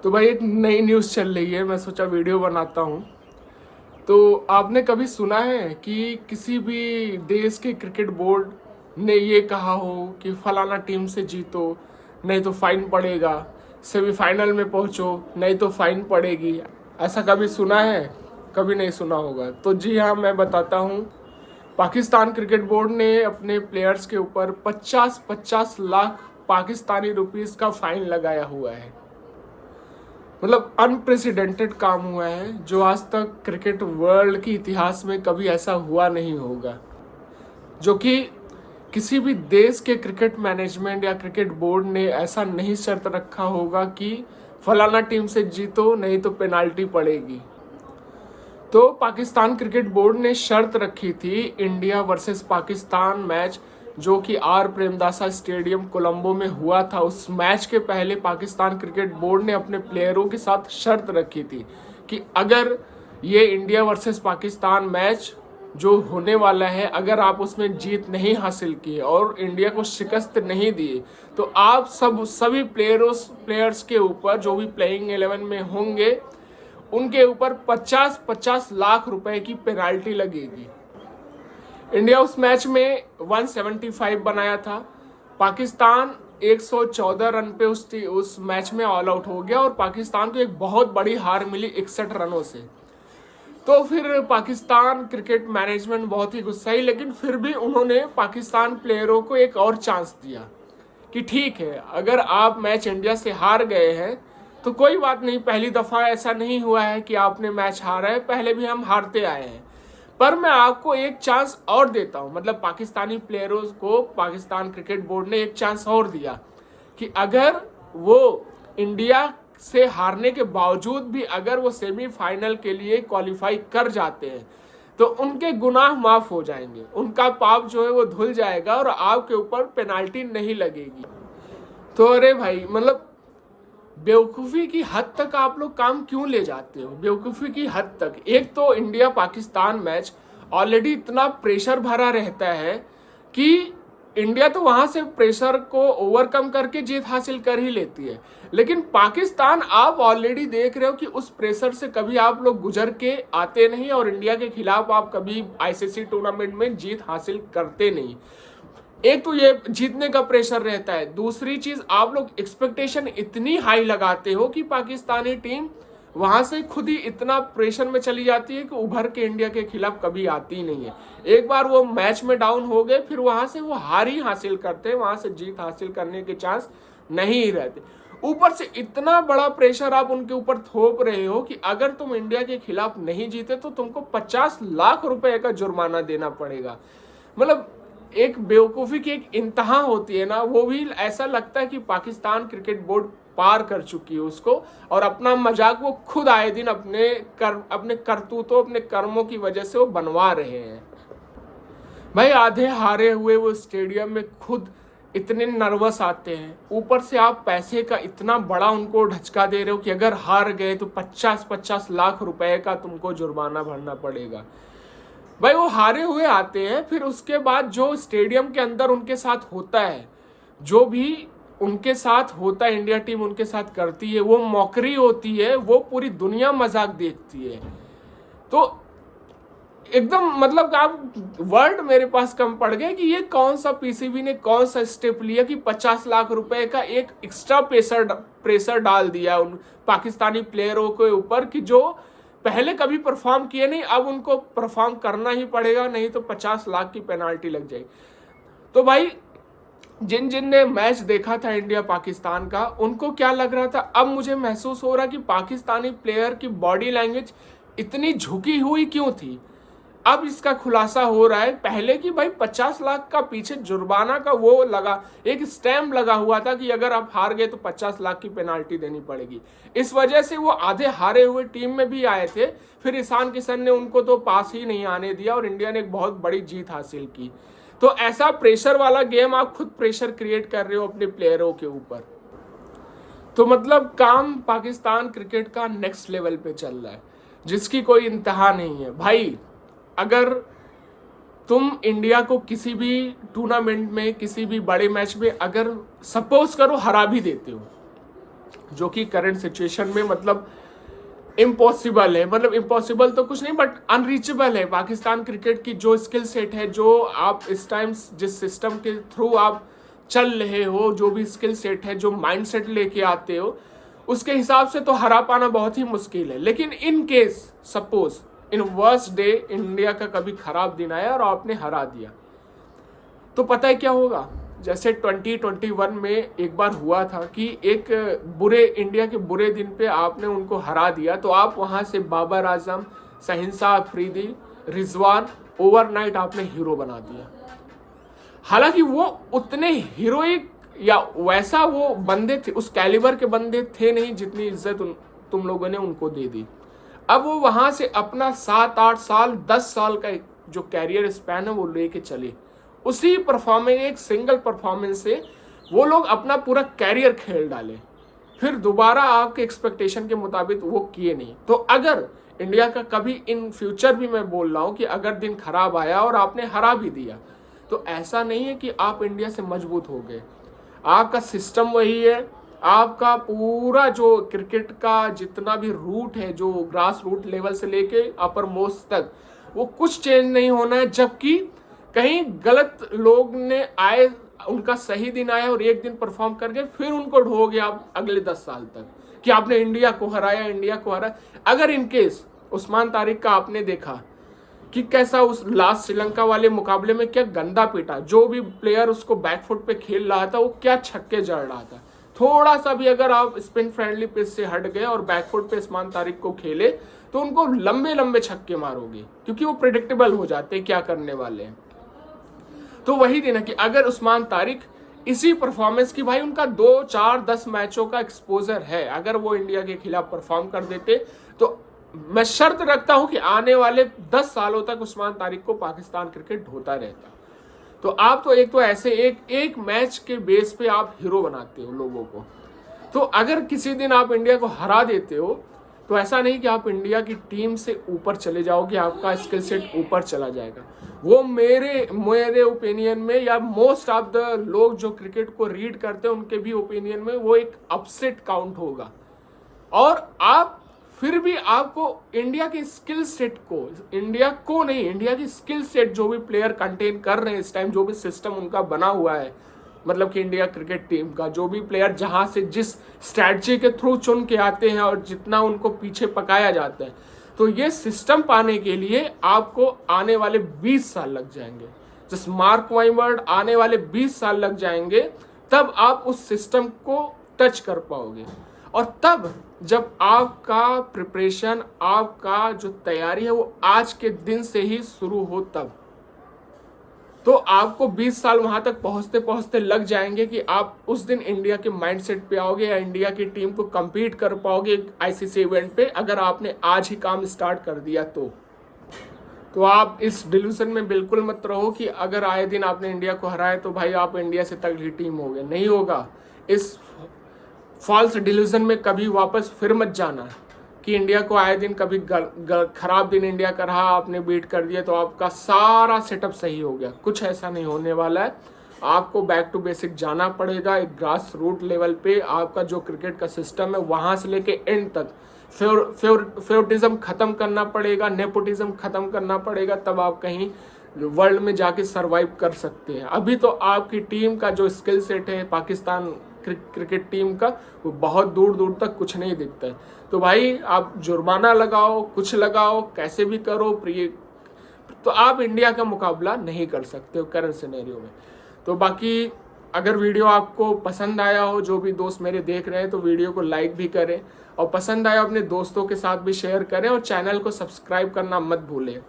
तो भाई एक नई न्यूज़ चल रही है, मैं सोचा वीडियो बनाता हूँ। तो आपने कभी सुना है कि किसी भी देश के क्रिकेट बोर्ड ने ये कहा हो कि फलाना टीम से जीतो नहीं तो फाइन पड़ेगा, सेमीफाइनल में पहुँचो नहीं तो फाइन पड़ेगी? ऐसा कभी सुना है? कभी नहीं सुना होगा। तो जी हाँ, मैं बताता हूँ। पाकिस्तान क्रिकेट बोर्ड ने अपने प्लेयर्स के ऊपर 50-50 लाख पाकिस्तानी रुपीस का फाइन लगाया हुआ है। मतलब अनप्रेसिडेंटेड काम हुआ है, जो आज तक क्रिकेट वर्ल्ड के इतिहास में कभी ऐसा हुआ नहीं होगा। जो कि किसी भी देश के क्रिकेट मैनेजमेंट या क्रिकेट बोर्ड ने ऐसा नहीं शर्त रखा होगा कि फलाना टीम से जीतो नहीं तो पेनाल्टी पड़ेगी। तो पाकिस्तान क्रिकेट बोर्ड ने शर्त रखी थी इंडिया वर्सेस पाकिस्तान मैच, जो कि आर प्रेमदासा स्टेडियम कोलंबो में हुआ था। उस मैच के पहले पाकिस्तान क्रिकेट बोर्ड ने अपने प्लेयरों के साथ शर्त रखी थी कि अगर ये इंडिया वर्सेस पाकिस्तान मैच जो होने वाला है, अगर आप उसमें जीत नहीं हासिल की और इंडिया को शिकस्त नहीं दी, तो आप सभी प्लेयर्स के ऊपर, जो भी प्लेइंग 11 में होंगे, उनके ऊपर 50-50 लाख रुपए की पेनाल्टी लगेगी। इंडिया उस मैच में 175 बनाया था। पाकिस्तान 114 रन पे उस मैच में ऑल आउट हो गया और पाकिस्तान को एक बहुत बड़ी हार मिली 61 रनों से। तो फिर पाकिस्तान क्रिकेट मैनेजमेंट बहुत ही गुस्साई, लेकिन फिर भी उन्होंने पाकिस्तान प्लेयरों को एक और चांस दिया कि ठीक है, अगर आप मैच इंडिया से हार गए हैं तो कोई बात नहीं, पहली दफ़ा ऐसा नहीं हुआ है कि आपने मैच हारा है, पहले भी हम हारते आए हैं, पर मैं आपको एक चांस और देता हूं। मतलब पाकिस्तानी प्लेयरों को पाकिस्तान क्रिकेट बोर्ड ने एक चांस और दिया कि अगर वो इंडिया से हारने के बावजूद भी अगर वो सेमीफाइनल के लिए क्वालिफाई कर जाते हैं तो उनके गुनाह माफ हो जाएंगे, उनका पाप जो है वो धुल जाएगा और आपके ऊपर पेनाल्टी नहीं लगेगी। तो अरे भाई, मतलब बेवकूफ़ी की हद तक आप लोग काम क्यों ले जाते हो? बेवकूफ़ी की हद तक। एक तो इंडिया पाकिस्तान मैच ऑलरेडी इतना प्रेशर भरा रहता है कि इंडिया तो वहां से प्रेशर को ओवरकम करके जीत हासिल कर ही लेती है, लेकिन पाकिस्तान आप ऑलरेडी देख रहे हो कि उस प्रेशर से कभी आप लोग गुजर के आते नहीं और इंडिया के खिलाफ आप कभी आईसीसी टूर्नामेंट में जीत हासिल करते नहीं। एक तो ये जीतने का प्रेशर रहता है, दूसरी चीज आप लोग एक्सपेक्टेशन इतनी हाई लगाते हो कि पाकिस्तानी टीम वहां से खुद ही इतना प्रेशर में चली जाती है कि उभर के इंडिया के खिलाफ कभी आती ही नहीं है। एक बार वो मैच में डाउन हो गए, फिर वहां से वो हार ही हासिल करते हैं, वहां से जीत हासिल करने के चांस नहीं ही रहते। ऊपर से इतना बड़ा प्रेशर आप उनके ऊपर थोप रहे हो कि अगर तुम इंडिया के खिलाफ नहीं जीते तो तुमको 50 लाख रुपए का जुर्माना देना पड़ेगा। मतलब एक बेवकूफ़ी की एक इंतहा होती है ना, वो भी ऐसा लगता है कि पाकिस्तान क्रिकेट बोर्ड पार कर चुकी है उसको, और अपना मजाक वो खुद आए दिन अपने करतूतों, अपने कर्मों की वजह से वो बनवा रहे हैं। भाई आधे हारे हुए वो स्टेडियम में खुद इतने नर्वस आते हैं, ऊपर से आप पैसे का इतना बड़ा उनको ढचका दे रहे हो कि अगर हार गए तो 50-50 लाख रुपए का तुमको जुर्माना भरना पड़ेगा। भाई वो हारे हुए आते हैं, फिर उसके बाद जो स्टेडियम के अंदर उनके साथ होता है, जो भी उनके साथ होता है, इंडिया टीम उनके साथ करती है, वो मौकरी होती है, वो पूरी दुनिया मजाक देखती है। तो एकदम मतलब आप वर्ड मेरे पास कम पड़ गए कि ये कौन सा पीसीबी ने कौन सा स्टेप लिया कि 50 लाख रुपए का एक एक्स्ट्रा प्रेशर डाल दिया उन पाकिस्तानी प्लेयरों के ऊपर कि जो पहले कभी परफॉर्म किए नहीं, अब उनको परफॉर्म करना ही पड़ेगा, नहीं तो 50 लाख की पेनाल्टी लग जाएगी। तो भाई जिन जिन ने मैच देखा था इंडिया पाकिस्तान का, उनको क्या लग रहा था? अब मुझे महसूस हो रहा कि पाकिस्तानी प्लेयर की बॉडी लैंग्वेज इतनी झुकी हुई क्यों थी। अब इसका खुलासा हो रहा है। पहले कि भाई 50 लाख का पीछे जुर्माना का वो लगा, एक स्टैम्प लगा हुआ था कि अगर आप हार गए तो 50 लाख की पेनाल्टी देनी पड़ेगी। इस वजह से वो आधे हारे हुए टीम में भी आए थे, फिर ईशान किशन ने उनको तो पास ही नहीं आने दिया और इंडिया ने एक बहुत बड़ी जीत हासिल की। तो ऐसा प्रेशर वाला गेम आप खुद प्रेशर क्रिएट कर रहे हो अपने प्लेयरों के ऊपर। तो मतलब काम पाकिस्तान क्रिकेट का नेक्स्ट लेवल पे चल रहा है, जिसकी कोई इंतहा नहीं है। भाई अगर तुम इंडिया को किसी भी टूर्नामेंट में, किसी भी बड़े मैच में अगर सपोज करो हरा भी देते हो, जो कि करंट सिचुएशन में मतलब इम्पॉसिबल है। मतलब इम्पॉसिबल तो कुछ नहीं बट अनरीचेबल है। पाकिस्तान क्रिकेट की जो स्किल सेट है, जो आप इस टाइम जिस सिस्टम के थ्रू आप चल रहे हो, जो भी स्किल सेट है, जो माइंड सेट लेके आते हो, उसके हिसाब से तो हरा पाना बहुत ही मुश्किल है। लेकिन in case suppose in worst day India का कभी खराब दिन आया और आपने हरा दिया, तो पता है क्या होगा? जैसे 2021 में एक बार हुआ था कि एक इंडिया के बुरे दिन पे आपने उनको हरा दिया, तो आप वहां से बाबर आजम, शहंशाह अफरीदी, रिजवान ओवरनाइट आपने हीरो बना दिया। हालांकि वो उतने हीरोइक या वैसा वो बंदे थे, उस कैलिबर के बंदे थे नहीं जितनी इज्जत तुम लोगों ने उनको दे दी। अब वो वहां से अपना 7-8 साल 10 साल का जो कैरियर स्पैन है वो लेके चले। उसी परफॉर्मेंस, एक सिंगल परफॉर्मेंस से वो लोग अपना पूरा कैरियर खेल डाले, फिर दोबारा आपके एक्सपेक्टेशन के मुताबिक वो किए नहीं। तो अगर इंडिया का कभी इन फ्यूचर भी मैं बोल रहा हूँ कि अगर दिन खराब आया और आपने हरा भी दिया, तो ऐसा नहीं है कि आप इंडिया से मजबूत हो गए। आपका सिस्टम वही है, आपका पूरा जो क्रिकेट का जितना भी रूट है, जो ग्रास रूट लेवल से लेके अपर मोस्ट तक, वो कुछ चेंज नहीं होना है। जबकि कहीं गलत लोग ने आए, उनका सही दिन आया और एक दिन परफॉर्म करके फिर उनको ढोगे आप अगले 10 साल तक कि आपने इंडिया को हराया, इंडिया को हराया। अगर इनकेस उस्मान तारिक का आपने देखा कि कैसा उस लास्ट श्रीलंका वाले मुकाबले में क्या गंदा पीटा, जो भी प्लेयर उसको बैकफुट पे खेल रहा था वो क्या छक्के जड़ रहा था। थोड़ा सा भी अगर आप स्पिन फ्रेंडली पिच से हट गए और बैकफुट पे उस्मान तारिक को खेले तो उनको लंबे लंबे छक्के मारोगे, क्योंकि वो प्रेडिक्टेबल हो जाते हैं क्या करने वाले हैं। तो वही दिन है कि अगर उस्मान तारिक इसी परफॉर्मेंस की, भाई उनका 2, 4, 10 मैचों का एक्सपोजर है, अगर वो इंडिया के खिलाफ परफॉर्म कर देते तो मैं शर्त रखता हूं कि आने वाले 10 सालों तक उस्मान तारिक को पाकिस्तान क्रिकेट ढोता रहता। तो आप तो एक तो ऐसे एक मैच के बेस पे आप हीरो बनाते हो लोगों को। तो अगर किसी दिन आप इंडिया को हरा देते हो तो ऐसा नहीं कि आप इंडिया की टीम से ऊपर चले जाओगे, आपका स्किल सेट ऊपर चला जाएगा। वो मेरे ओपिनियन में या मोस्ट ऑफ द लोग जो क्रिकेट को रीड करते हैं उनके भी ओपिनियन में वो एक अपसेट काउंट होगा। और आप फिर भी आपको इंडिया के स्किल सेट को, इंडिया की स्किल सेट जो भी प्लेयर कंटेन कर रहे हैं इस टाइम, जो भी सिस्टम उनका बना हुआ है, मतलब कि इंडिया क्रिकेट टीम का जो भी प्लेयर जहां से जिस स्ट्रैटेजी के थ्रू चुन के आते हैं और जितना उनको पीछे पकाया जाता है, तो ये सिस्टम पाने के लिए आपको आने वाले 20 साल लग जाएंगे। जस्ट मार्क माई वर्ड, आने वाले 20 साल लग जाएंगे, तब आप उस सिस्टम को टच कर पाओगे। और तब जब आपका प्रिपरेशन, आपका जो तैयारी है वो आज के दिन से ही शुरू हो, तब तो आपको 20 साल वहां तक पहुंचते पहुंचते लग जाएंगे कि आप उस दिन इंडिया के माइंडसेट पे आओगे या इंडिया की टीम को compete कर पाओगे आईसीसी इवेंट पे, अगर आपने आज ही काम स्टार्ट कर दिया तो आप इस डिल्यूजन में बिल्कुल मत रहो कि अगर आए दिन आपने इंडिया को हराया तो भाई आप इंडिया से तगड़ी टीम हो गए। नहीं होगा। इस फॉल्स डिल्यूजन में कभी वापस फिर मत जाना कि इंडिया को आए दिन कभी खराब दिन इंडिया का रहा, आपने बीट कर दिया तो आपका सारा सेटअप सही हो गया। कुछ ऐसा नहीं होने वाला है। आपको बैक टू बेसिक जाना पड़ेगा। एक ग्रास रूट लेवल पे आपका जो क्रिकेट का सिस्टम है वहां से लेके एंड तक फेवरेटिज्म खत्म करना पड़ेगा, नेपोटिज्म खत्म करना पड़ेगा, तब आप कहीं वर्ल्ड में जाके सरवाइव कर सकते हैं। अभी तो आपकी टीम का जो स्किल सेट है पाकिस्तान क्रिकेट टीम का, वो बहुत दूर दूर तक कुछ नहीं दिखता है। तो भाई आप जुर्माना लगाओ, कुछ लगाओ, कैसे भी करो, तो आप इंडिया का मुकाबला नहीं कर सकते हो करंट सिनेरियो में। तो बाकी अगर वीडियो आपको पसंद आया हो, जो भी दोस्त मेरे देख रहे हैं, तो वीडियो को लाइक भी करें और पसंद आया अपने दोस्तों के साथ भी शेयर करें और चैनल को सब्सक्राइब करना मत भूलें।